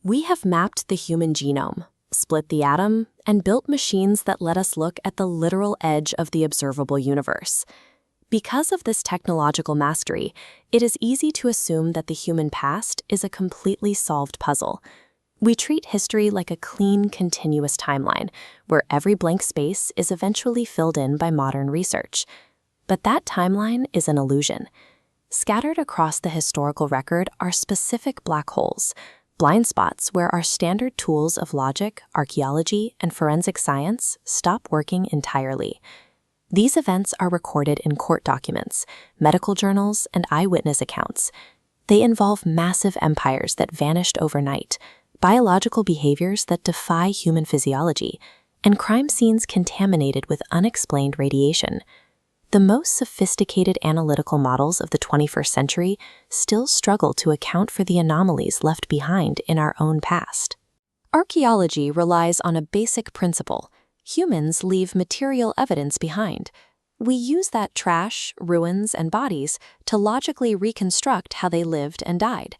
We have mapped the human genome, split the atom, and built machines that let us look at the literal edge of the observable universe. Because of this technological mastery, it is easy to assume that the human past is a completely solved puzzle. We treat history like a clean, continuous timeline, where every blank space is eventually filled in by modern research. But that timeline is an illusion. Scattered across the historical record are specific black holes, blind spots where our standard tools of logic, archaeology, and forensic science stop working entirely. These events are recorded in court documents, medical journals, and eyewitness accounts. They involve massive empires that vanished overnight, biological behaviors that defy human physiology, and crime scenes contaminated with unexplained radiation. The most sophisticated analytical models of the 21st century still struggle to account for the anomalies left behind in our own past. Archaeology relies on a basic principle. Humans leave material evidence behind. We use that trash, ruins, and bodies to logically reconstruct how they lived and died.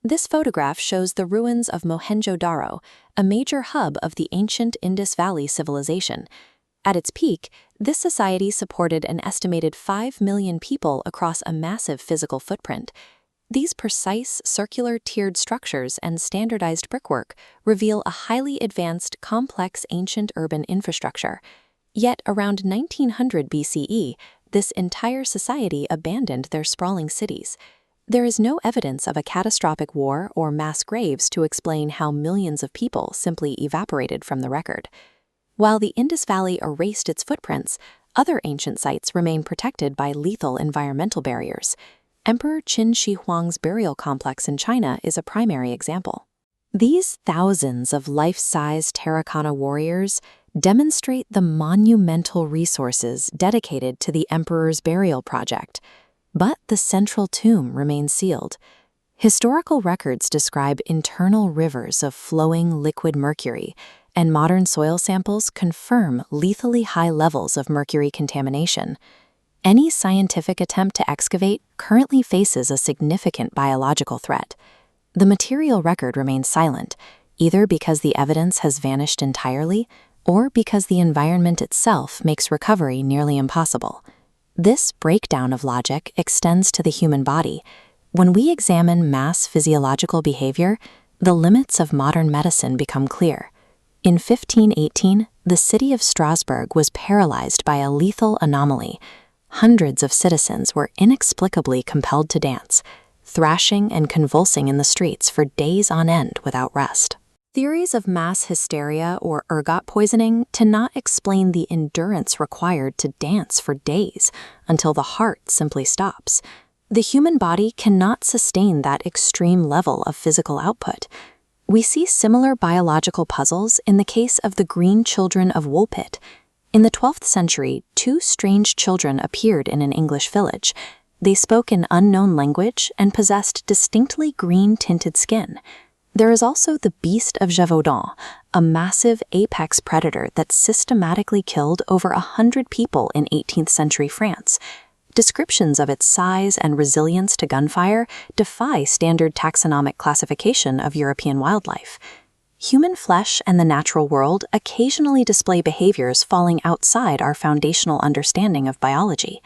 This photograph shows the ruins of Mohenjo-Daro, a major hub of the ancient Indus Valley civilization. At its peak, this society supported an estimated 5 million people across a massive physical footprint. These precise, circular tiered structures and standardized brickwork reveal a highly advanced, complex ancient urban infrastructure. Yet around 1900 BCE, this entire society abandoned their sprawling cities. There is no evidence of a catastrophic war or mass graves to explain how millions of people simply evaporated from the record. While the Indus Valley erased its footprints, other ancient sites remain protected by lethal environmental barriers. Emperor Qin Shi Huang's burial complex in China is a primary example. These thousands of life-size terracotta warriors demonstrate the monumental resources dedicated to the emperor's burial project. But the central tomb remains sealed. Historical records describe internal rivers of flowing liquid mercury, and modern soil samples confirm lethally high levels of mercury contamination. Any scientific attempt to excavate currently faces a significant biological threat. The material record remains silent, either because the evidence has vanished entirely or because the environment itself makes recovery nearly impossible. This breakdown of logic extends to the human body. When we examine mass physiological behavior, the limits of modern medicine become clear. In 1518, the city of Strasbourg was paralyzed by a lethal anomaly. Hundreds of citizens were inexplicably compelled to dance, thrashing and convulsing in the streets for days on end without rest. Theories of mass hysteria or ergot poisoning to not explain the endurance required to dance for days until the heart simply stops. The human body cannot sustain that extreme level of physical output. We see similar biological puzzles in the case of the Green Children of Woolpit. In the 12th century, two strange children appeared in an English village. They spoke an unknown language and possessed distinctly green-tinted skin. There is also the Beast of Gévaudan, a massive apex predator that systematically killed over 100 people in 18th century France. Descriptions of its size and resilience to gunfire defy standard taxonomic classification of European wildlife. Human flesh and the natural world occasionally display behaviors falling outside our foundational understanding of biology.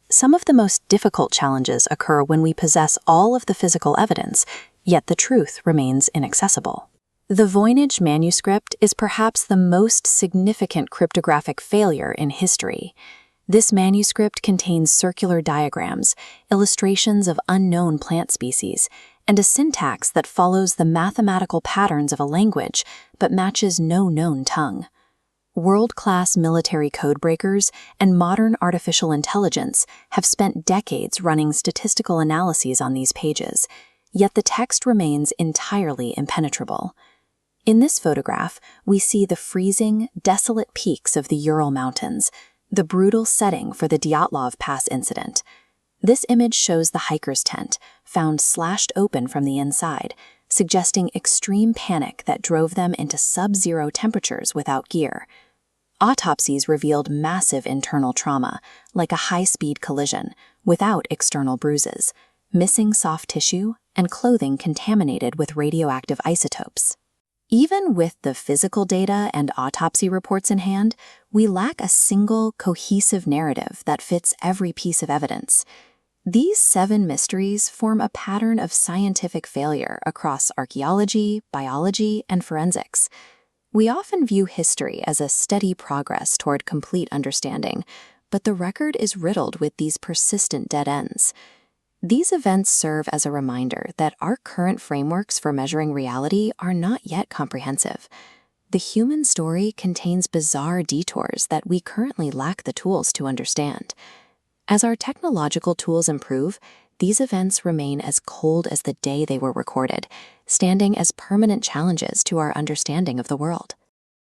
Some of the most difficult challenges occur when we possess all of the physical evidence, yet the truth remains inaccessible. The Voynich manuscript is perhaps the most significant cryptographic failure in history. This manuscript contains circular diagrams, illustrations of unknown plant species, and a syntax that follows the mathematical patterns of a language but matches no known tongue. World-class military codebreakers and modern artificial intelligence have spent decades running statistical analyses on these pages, yet the text remains entirely impenetrable. In this photograph, we see the freezing, desolate peaks of the Ural Mountains, the brutal setting for the Dyatlov Pass incident. This image shows the hiker's tent, found slashed open from the inside, suggesting extreme panic that drove them into sub-zero temperatures without gear. Autopsies revealed massive internal trauma, like a high-speed collision, without external bruises, missing soft tissue, and clothing contaminated with radioactive isotopes. Even with the physical data and autopsy reports in hand, we lack a single, cohesive narrative that fits every piece of evidence. These 7 mysteries form a pattern of scientific failure across archaeology, biology, and forensics. We often view history as a steady progress toward complete understanding, but the record is riddled with these persistent dead ends. These events serve as a reminder that our current frameworks for measuring reality are not yet comprehensive. The human story contains bizarre detours that we currently lack the tools to understand. As our technological tools improve, these events remain as cold as the day they were recorded, standing as permanent challenges to our understanding of the world.